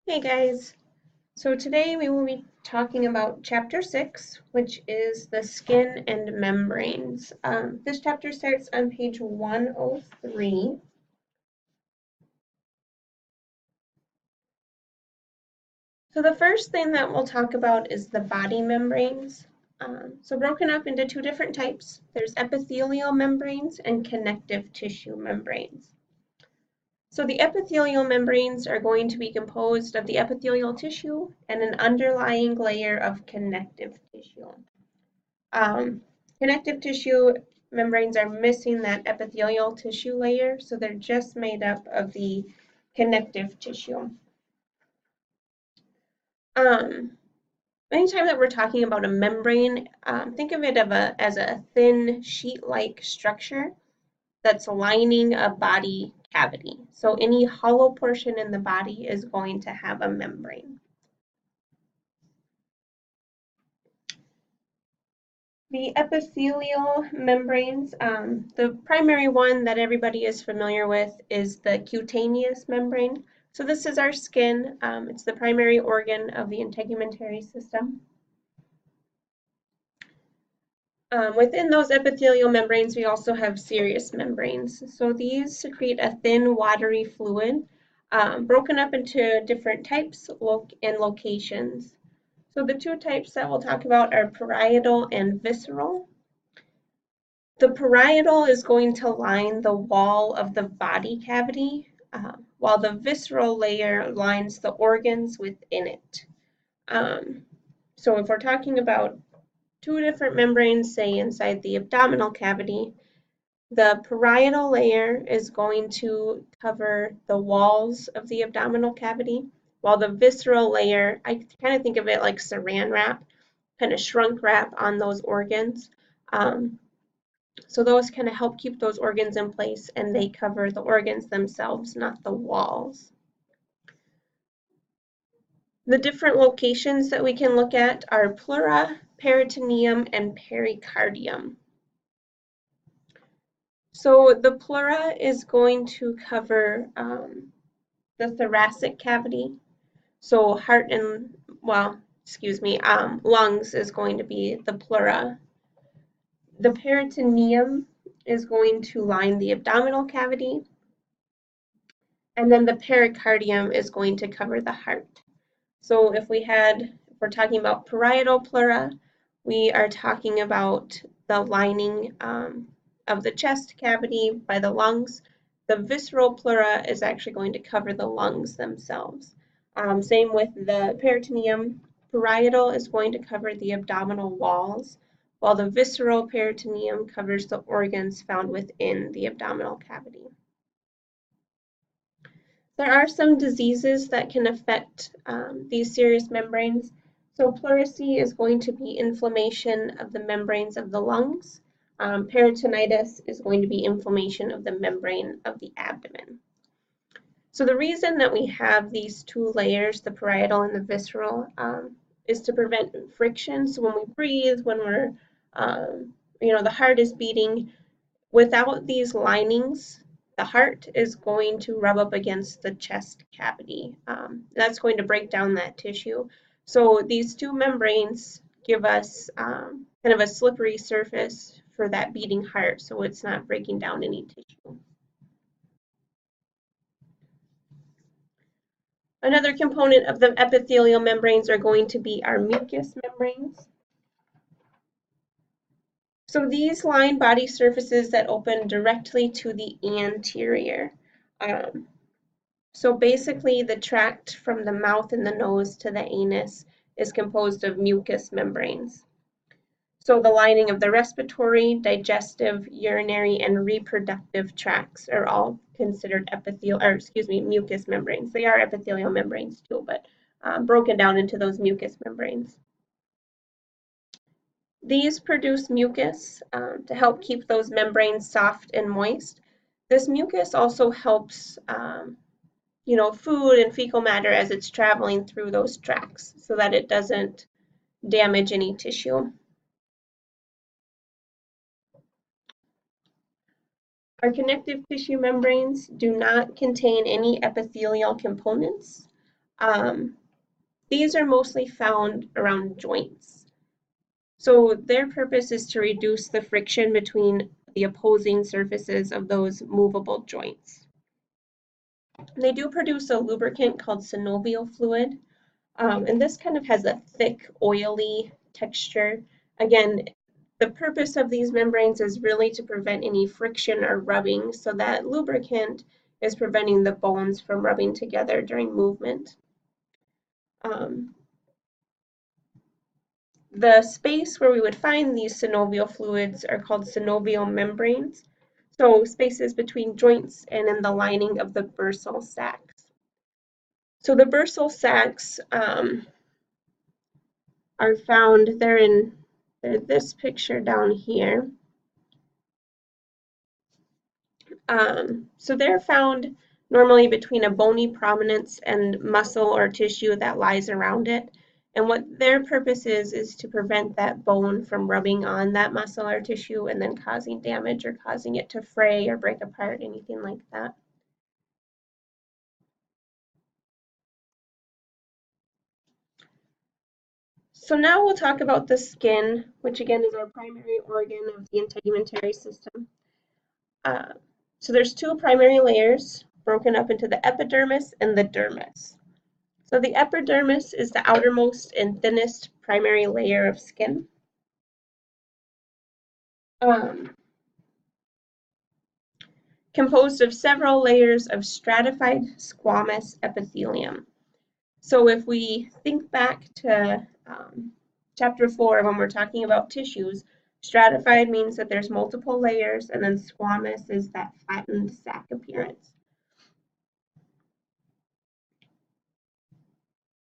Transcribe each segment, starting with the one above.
Hey guys, so today we will be talking about chapter 6, which is the skin and membranes. This chapter starts on page 103. So the first thing that we'll talk about is the body membranes. So broken up into two different types. There's epithelial membranes and connective tissue membranes. So the epithelial membranes are going to be composed of the epithelial tissue and an underlying layer of connective tissue. Um, Connective tissue membranes are missing that epithelial tissue layer, so they're just made up of the connective tissue. Anytime that we're talking about a membrane, think of it as a thin sheet-like structure that's lining a body cavity. So any hollow portion in the body is going to have a membrane. The epithelial membranes, the primary one that everybody is familiar with is the cutaneous membrane. So this is our skin. It's the primary organ of the integumentary system. Within those epithelial membranes, we also have serous membranes. So these secrete a thin, watery fluid, broken up into different types and locations. So the two types that we'll talk about are parietal and visceral. The parietal is going to line the wall of the body cavity, while the visceral layer lines the organs within it. So if we're talking about two different membranes, say inside the abdominal cavity, the parietal layer is going to cover the walls of the abdominal cavity, while the visceral layer, I kind of think of it like saran wrap, kind of shrunk wrap on those organs. So those kind of help keep those organs in place, and they cover the organs themselves, not the walls. The different locations that we can look at are pleura, peritoneum, and pericardium. So the pleura is going to cover the thoracic cavity. So heart and, lungs is going to be the pleura. The peritoneum is going to line the abdominal cavity. And then the pericardium is going to cover the heart. So if we're talking about parietal pleura, we are talking about the lining of the chest cavity by the lungs. The visceral pleura is actually going to cover the lungs themselves. Same with the peritoneum. Parietal is going to cover the abdominal walls, while the visceral peritoneum covers the organs found within the abdominal cavity. There are some diseases that can affect these serous membranes. So pleurisy is going to be inflammation of the membranes of the lungs. Peritonitis is going to be inflammation of the membrane of the abdomen. So the reason that we have these two layers, the parietal and the visceral, is to prevent friction. So when we breathe, when we're, the heart is beating, without these linings, the heart is going to rub up against the chest cavity. That's going to break down that tissue. So these two membranes give us kind of a slippery surface for that beating heart, so it's not breaking down any tissue. Another component of the epithelial membranes are going to be our mucous membranes. So these line body surfaces that open directly to the anterior. So basically the tract from the mouth and the nose to the anus is composed of mucous membranes. So the lining of the respiratory, digestive, urinary, and reproductive tracts are all considered mucous membranes. They are epithelial membranes too, but broken down into those mucous membranes. These produce mucus to help keep those membranes soft and moist. This mucus also helps food and fecal matter as it's traveling through those tracts so that it doesn't damage any tissue. Our connective tissue membranes do not contain any epithelial components. These are mostly found around joints. So their purpose is to reduce the friction between the opposing surfaces of those movable joints. They do produce a lubricant called synovial fluid, and this kind of has a thick, oily texture. Again, the purpose of these membranes is really to prevent any friction or rubbing, so that lubricant is preventing the bones from rubbing together during movement. The space where we would find these synovial fluids are called synovial membranes, so spaces between joints and in the lining of the bursal sacs. So the bursal sacs are found, they're this picture down here. So they're found normally between a bony prominence and muscle or tissue that lies around it. And what their purpose is to prevent that bone from rubbing on that muscle or tissue and then causing damage or causing it to fray or break apart, anything like that. So now we'll talk about the skin, which again is our primary organ of the integumentary system. So there's two primary layers broken up into the epidermis and the dermis. So the epidermis is the outermost and thinnest primary layer of skin. Composed of several layers of stratified squamous epithelium. So if we think back to chapter 4 when we're talking about tissues, stratified means that there's multiple layers, and then squamous is that flattened sac appearance.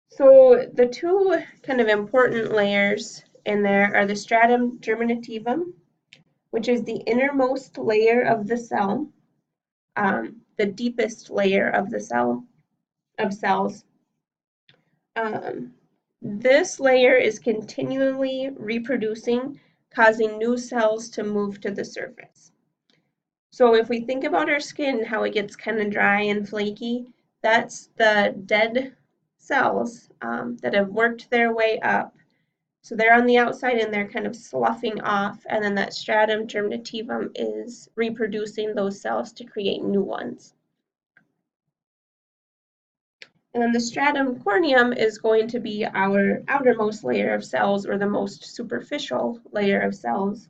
So the two kind of important layers in there are the stratum germinativum, which is the innermost layer of the cell, the deepest layer of the cells. This layer is continually reproducing, causing new cells to move to the surface. So if we think about our skin, how it gets kind of dry and flaky, that's the dead cells that have worked their way up. So they're on the outside and they're kind of sloughing off, and then that stratum germinativum is reproducing those cells to create new ones. And then the stratum corneum is going to be our outermost layer of cells, or the most superficial layer of cells.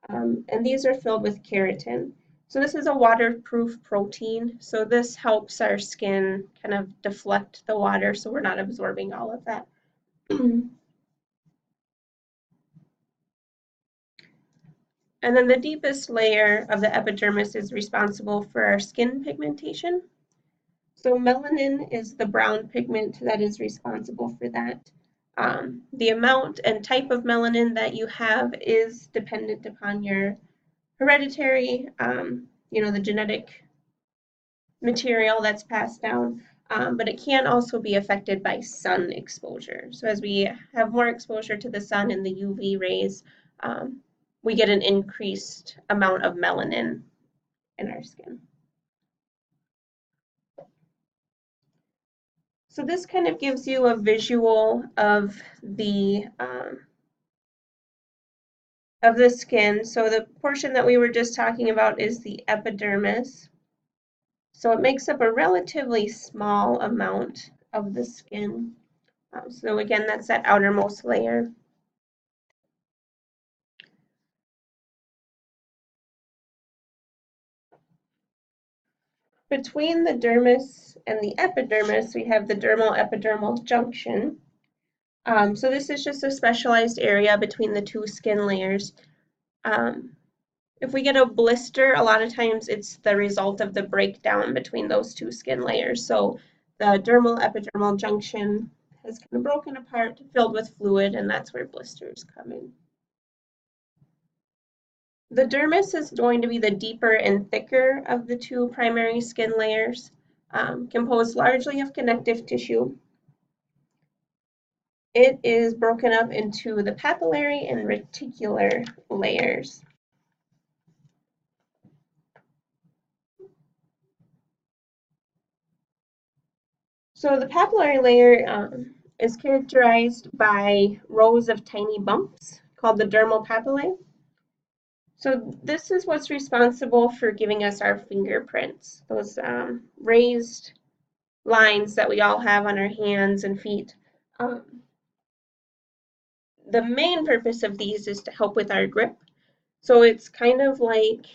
And these are filled with keratin. So this is a waterproof protein. So this helps our skin kind of deflect the water so we're not absorbing all of that. And then the deepest layer of the epidermis is responsible for our skin pigmentation. So melanin is the brown pigment that is responsible for that. The amount and type of melanin that you have is dependent upon your hereditary, the genetic material that's passed down, but it can also be affected by sun exposure. So as we have more exposure to the sun and the UV rays, we get an increased amount of melanin in our skin. So this kind of gives you a visual of the skin. So the portion that we were just talking about is the epidermis. So it makes up a relatively small amount of the skin. So again, that's that outermost layer. Between the dermis and the epidermis, we have the dermal-epidermal junction. So this is just a specialized area between the two skin layers. If we get a blister, a lot of times it's the result of the breakdown between those two skin layers. So the dermal-epidermal junction has kind of broken apart, filled with fluid, and that's where blisters come in. The dermis is going to be the deeper and thicker of the two primary skin layers, composed largely of connective tissue. It is broken up into the papillary and reticular layers. So the papillary layer is characterized by rows of tiny bumps called the dermal papillae. So this is what's responsible for giving us our fingerprints, those raised lines that we all have on our hands and feet. The main purpose of these is to help with our grip. So it's kind of like,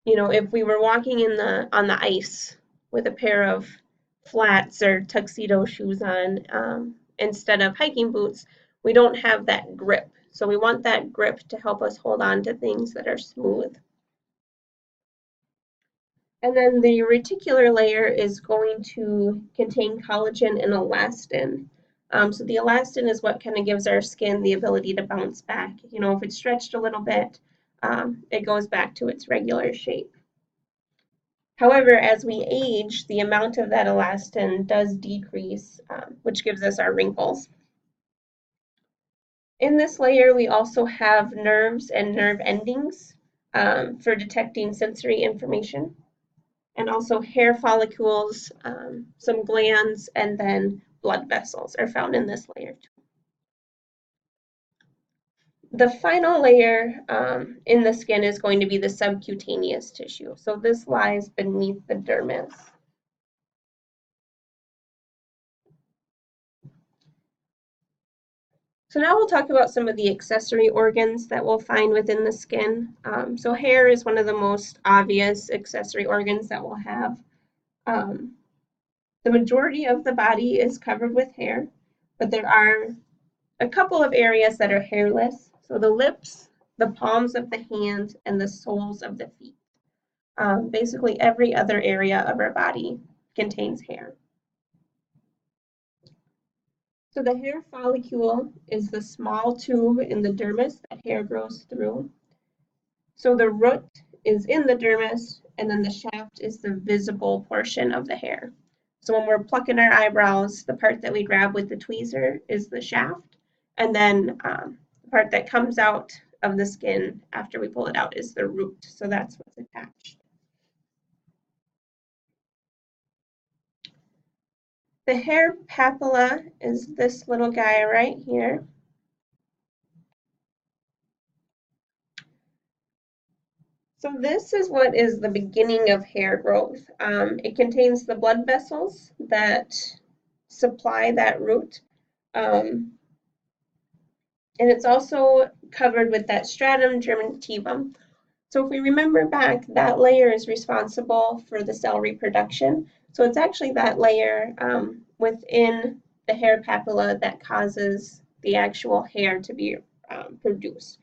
if we were walking on the ice with a pair of flats or tuxedo shoes on, instead of hiking boots, we don't have that grip. So we want that grip to help us hold on to things that are smooth. And then the reticular layer is going to contain collagen and elastin. So the elastin is what kind of gives our skin the ability to bounce back. If it's stretched a little bit, it goes back to its regular shape. However, as we age, the amount of that elastin does decrease, which gives us our wrinkles. In this layer, we also have nerves and nerve endings for detecting sensory information, and also hair follicles, some glands, and then blood vessels are found in this layer too. The final layer in the skin is going to be the subcutaneous tissue. So this lies beneath the dermis. So now we'll talk about some of the accessory organs that we'll find within the skin. So hair is one of the most obvious accessory organs that we'll have. The majority of the body is covered with hair, but there are a couple of areas that are hairless. So the lips, the palms of the hands, and the soles of the feet. Basically every other area of our body contains hair. So the hair follicle is the small tube in the dermis that hair grows through. So the root is in the dermis, and then the shaft is the visible portion of the hair. So when we're plucking our eyebrows, the part that we grab with the tweezer is the shaft, and then the part that comes out of the skin after we pull it out is the root. So that's what's attached. The hair papilla is this little guy right here. So this is what is the beginning of hair growth. It contains the blood vessels that supply that root. And it's also covered with that stratum germinativum. So if we remember back, that layer is responsible for the cell reproduction. So it's actually that layer within the hair papilla that causes the actual hair to be produced.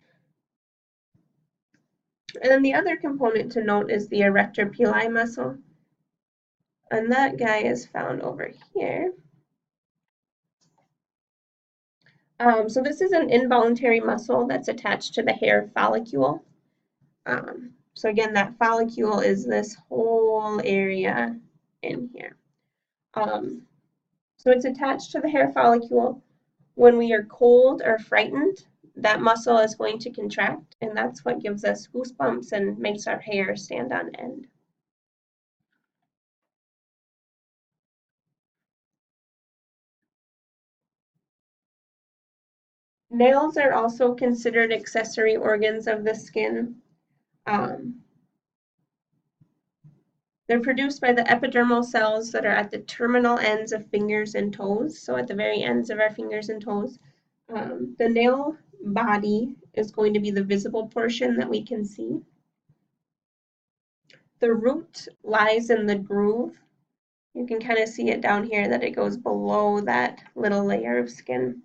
And then the other component to note is the erector pili muscle. And that guy is found over here. So this is an involuntary muscle that's attached to the hair follicle. So again, that follicle is this whole area in here. So it's attached to the hair follicle. When we are cold or frightened, that muscle is going to contract, and that's what gives us goosebumps and makes our hair stand on end. Nails are also considered accessory organs of the skin. They're produced by the epidermal cells that are at the terminal ends of fingers and toes, so at the very ends of our fingers and toes. The nail body is going to be the visible portion that we can see. The root lies in the groove. You can kind of see it down here that it goes below that little layer of skin.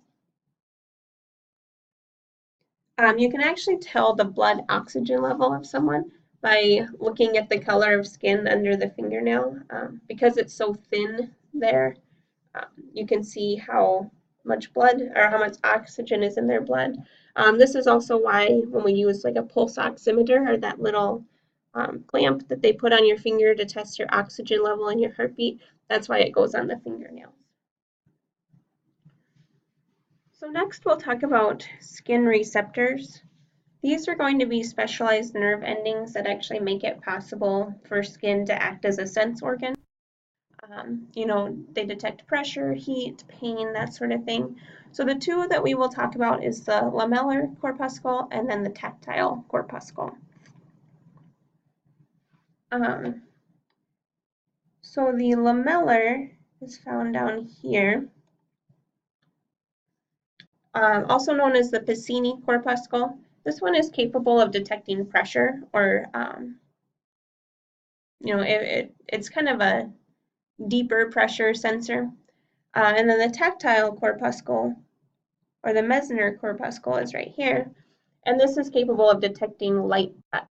You can actually tell the blood oxygen level of someone by looking at the color of skin under the fingernail. Because it's so thin there, you can see how much blood or how much oxygen is in their blood. This is also why when we use like a pulse oximeter or that little clamp that they put on your finger to test your oxygen level and your heartbeat, that's why it goes on the fingernail. So next we'll talk about skin receptors. These are going to be specialized nerve endings that actually make it possible for skin to act as a sense organ. You know, they detect pressure, heat, pain, that sort of thing. So the two that we will talk about is the lamellar corpuscle and then the tactile corpuscle. So the lamellar is found down here, also known as the Pacini corpuscle. This one is capable of detecting pressure, or you know, it's kind of a deeper pressure sensor. And then the tactile corpuscle, or the Meissner corpuscle, is right here, and this is capable of detecting light touch.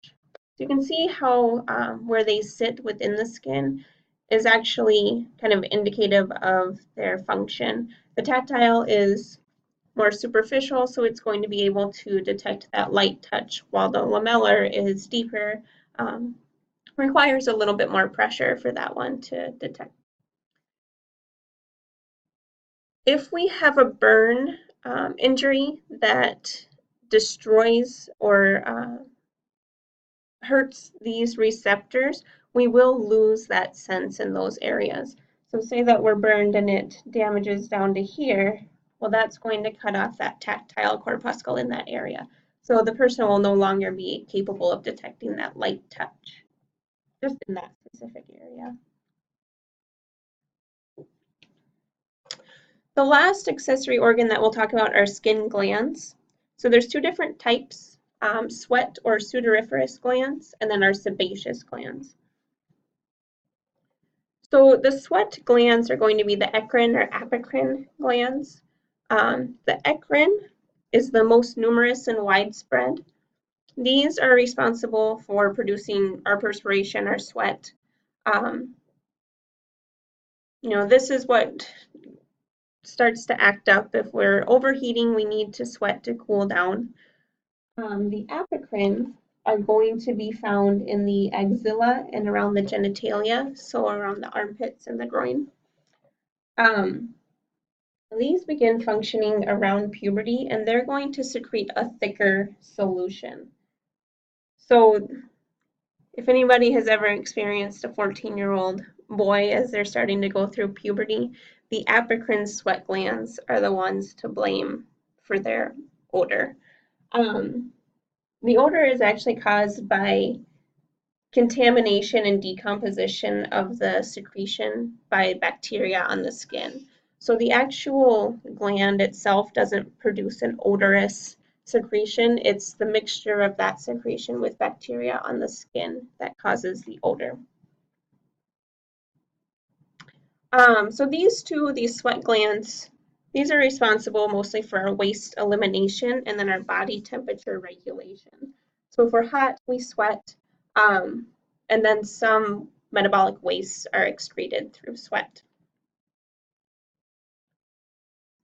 So you can see how where they sit within the skin is actually kind of indicative of their function. The tactile is more superficial, so it's going to be able to detect that light touch, while the lamellar is deeper, requires a little bit more pressure for that one to detect. If we have a burn injury that destroys or hurts these receptors, we will lose that sense in those areas. So say that we're burned and it damages down to here, well, that's going to cut off that tactile corpuscle in that area. So the person will no longer be capable of detecting that light touch, just in that specific area. The last accessory organ that we'll talk about are skin glands. So there's two different types, sweat or sudoriferous glands, and then our sebaceous glands. So the sweat glands are going to be the eccrine or apocrine glands. The eccrine is the most numerous and widespread. These are responsible for producing our perspiration, our sweat. You know, this is what starts to act up. If we're overheating, we need to sweat to cool down. The apocrine are going to be found in the axilla and around the genitalia, so around the armpits and the groin. These begin functioning around puberty, and they're going to secrete a thicker solution. So if anybody has ever experienced a 14-year-old boy as they're starting to go through puberty, the apocrine sweat glands are the ones to blame for their odor. The odor is actually caused by contamination and decomposition of the secretion by bacteria on the skin. So the actual gland itself doesn't produce an odorous secretion. It's the mixture of that secretion with bacteria on the skin that causes the odor. So these sweat glands, these are responsible mostly for our waste elimination and then our body temperature regulation. So if we're hot, we sweat, and then some metabolic wastes are excreted through sweat.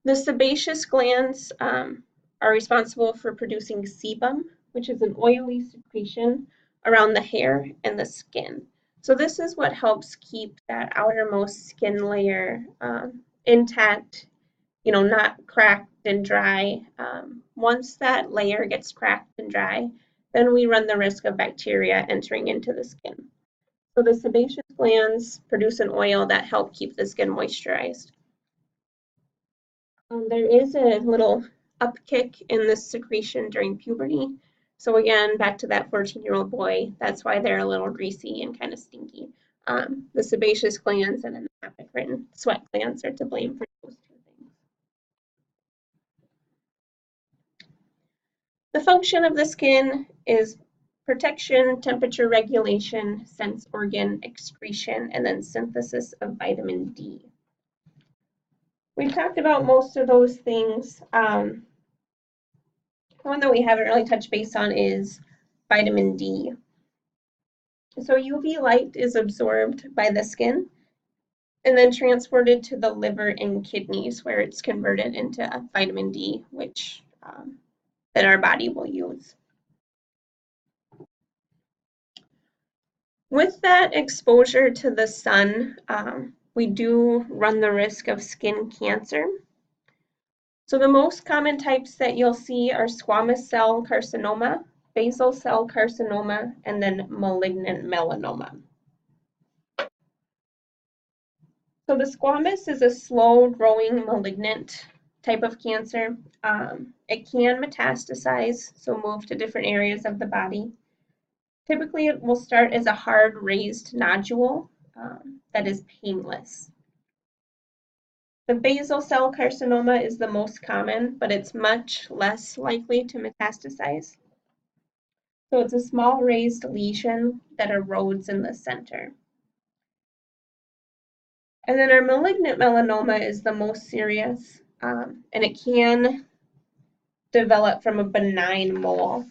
The sebaceous glands are responsible for producing sebum, which is an oily secretion around the hair and the skin. So this is what helps keep that outermost skin layer intact, you know, not cracked and dry. Once that layer gets cracked and dry, then we run the risk of bacteria entering into the skin. So the sebaceous glands produce an oil that help keep the skin moisturized. There is a little upkick in the secretion during puberty. So again, back to that 14-year-old boy, that's why they're a little greasy and kind of stinky. The sebaceous glands and the apocrine sweat glands are to blame for those two things. The function of the skin is protection, temperature regulation, sense organ excretion, and then synthesis of vitamin D. We've talked about most of those things. One that we haven't really touched base on is vitamin D. So UV light is absorbed by the skin and then transported to the liver and kidneys where it's converted into vitamin D, which that our body will use. With that exposure to the sun, we do run the risk of skin cancer. So the most common types that you'll see are squamous cell carcinoma, basal cell carcinoma, and then malignant melanoma. So the squamous is a slow-growing malignant type of cancer. It can metastasize, so move to different areas of the body. Typically, it will start as a hard raised nodule that is painless. The basal cell carcinoma is the most common, but it's much less likely to metastasize. So it's a small raised lesion that erodes in the center. And then our malignant melanoma is the most serious, and it can develop from a benign mole.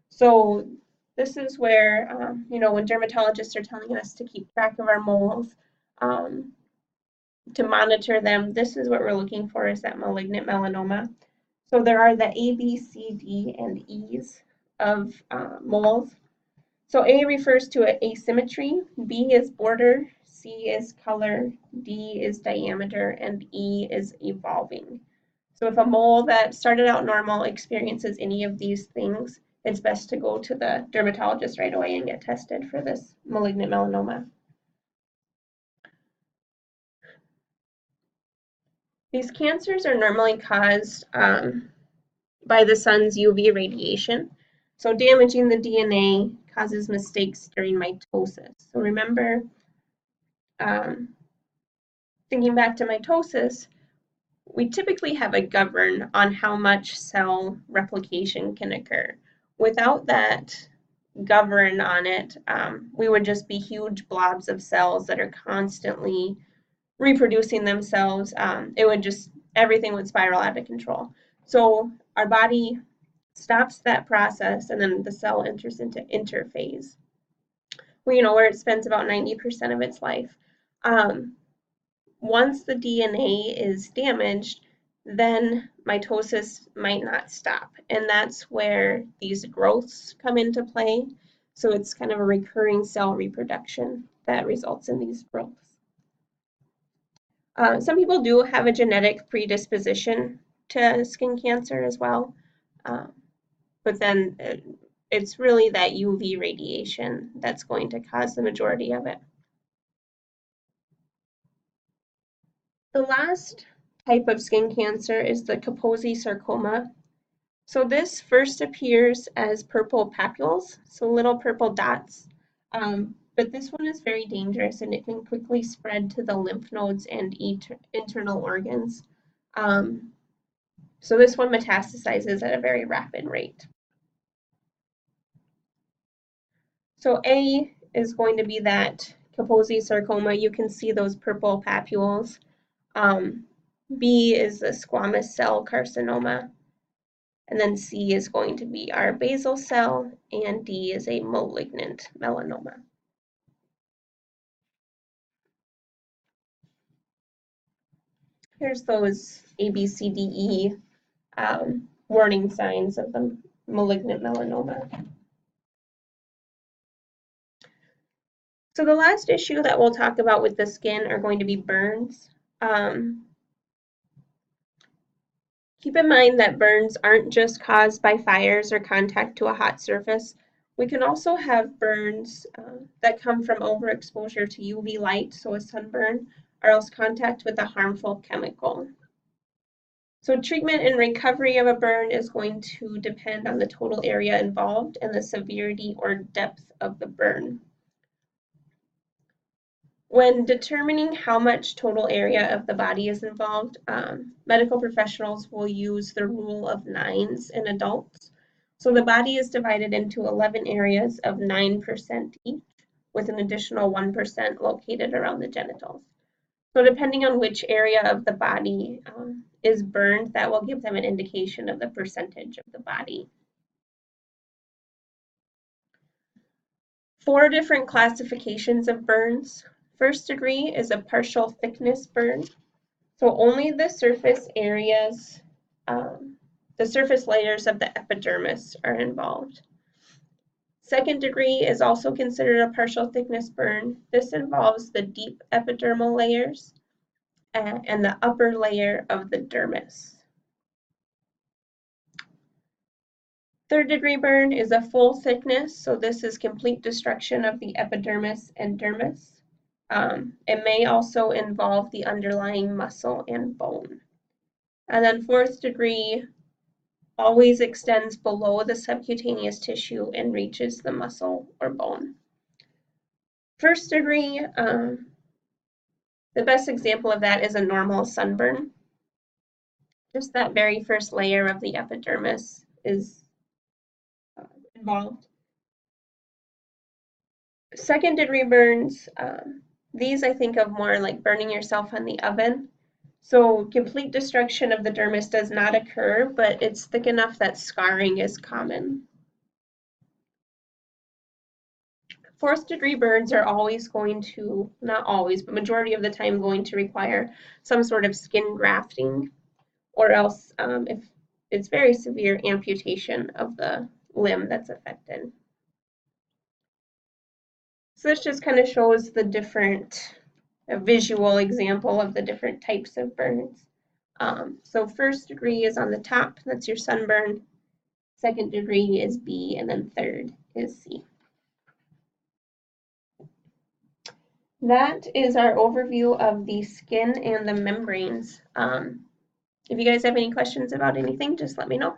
So this is where, when dermatologists are telling us to keep track of our moles, to monitor them, this is what we're looking for, is that malignant melanoma. So there are the A, B, C, D, and E's of moles. So A refers to asymmetry, B is border, C is color, D is diameter, and E is evolving. So if a mole that started out normal experiences any of these things, it's best to go to the dermatologist right away and get tested for this malignant melanoma. These cancers are normally caused by the sun's UV radiation. So damaging the DNA causes mistakes during mitosis. So remember, thinking back to mitosis, we typically have a govern on how much cell replication can occur. Without that govern on it, we would just be huge blobs of cells that are constantly reproducing themselves. Everything would spiral out of control. So our body stops that process, and then the cell enters into interphase, where it spends about 90% of its life. Once the DNA is damaged, then mitosis might not stop, and that's where these growths come into play. So it's kind of a recurring cell reproduction that results in these growths. Some people do have a genetic predisposition to skin cancer as well, but then it's really that UV radiation that's going to cause the majority of it. The last type of skin cancer is the Kaposi sarcoma. So this first appears as purple papules, so little purple dots. But this one is very dangerous, and it can quickly spread to the lymph nodes and internal organs. So this one metastasizes at a very rapid rate. So A is going to be that Kaposi sarcoma. You can see those purple papules. B is the squamous cell carcinoma. And then C is going to be our basal cell, and D is a malignant melanoma. Here's those A, B, C, D, E warning signs of the malignant melanoma. So the last issue that we'll talk about with the skin are going to be burns. Keep in mind that burns aren't just caused by fires or contact to a hot surface. We can also have burns that come from overexposure to UV light, so a sunburn, or else contact with a harmful chemical. So treatment and recovery of a burn is going to depend on the total area involved and the severity or depth of the burn. When determining how much total area of the body is involved, medical professionals will use the rule of 9s in adults. So the body is divided into 11 areas of 9% each, with an additional 1% located around the genitals. So depending on which area of the body is burned, that will give them an indication of the percentage of the body. 4 different classifications of burns. First degree is a partial thickness burn. So only the surface areas, the surface layers of the epidermis are involved. Second degree is also considered a partial thickness burn. This involves the deep epidermal layers and the upper layer of the dermis. Third degree burn is a full thickness, so this is complete destruction of the epidermis and dermis. It may also involve the underlying muscle and bone. And then fourth degree always extends below the subcutaneous tissue and reaches the muscle or bone. First degree, the best example of that is a normal sunburn. Just that very first layer of the epidermis is involved. Second degree burns, these I think of more like burning yourself in the oven. So complete destruction of the dermis does not occur, but it's thick enough that scarring is common. Fourth degree burns are always going to, not always, but majority of the time going to require some sort of skin grafting, or else if it's very severe, amputation of the limb that's affected. So this just kind of shows the different, a visual example of the different types of burns. So first degree is on the top, that's your sunburn. Second degree is B, and then third is C. That is our overview of the skin and the membranes. If you guys have any questions about anything, just let me know.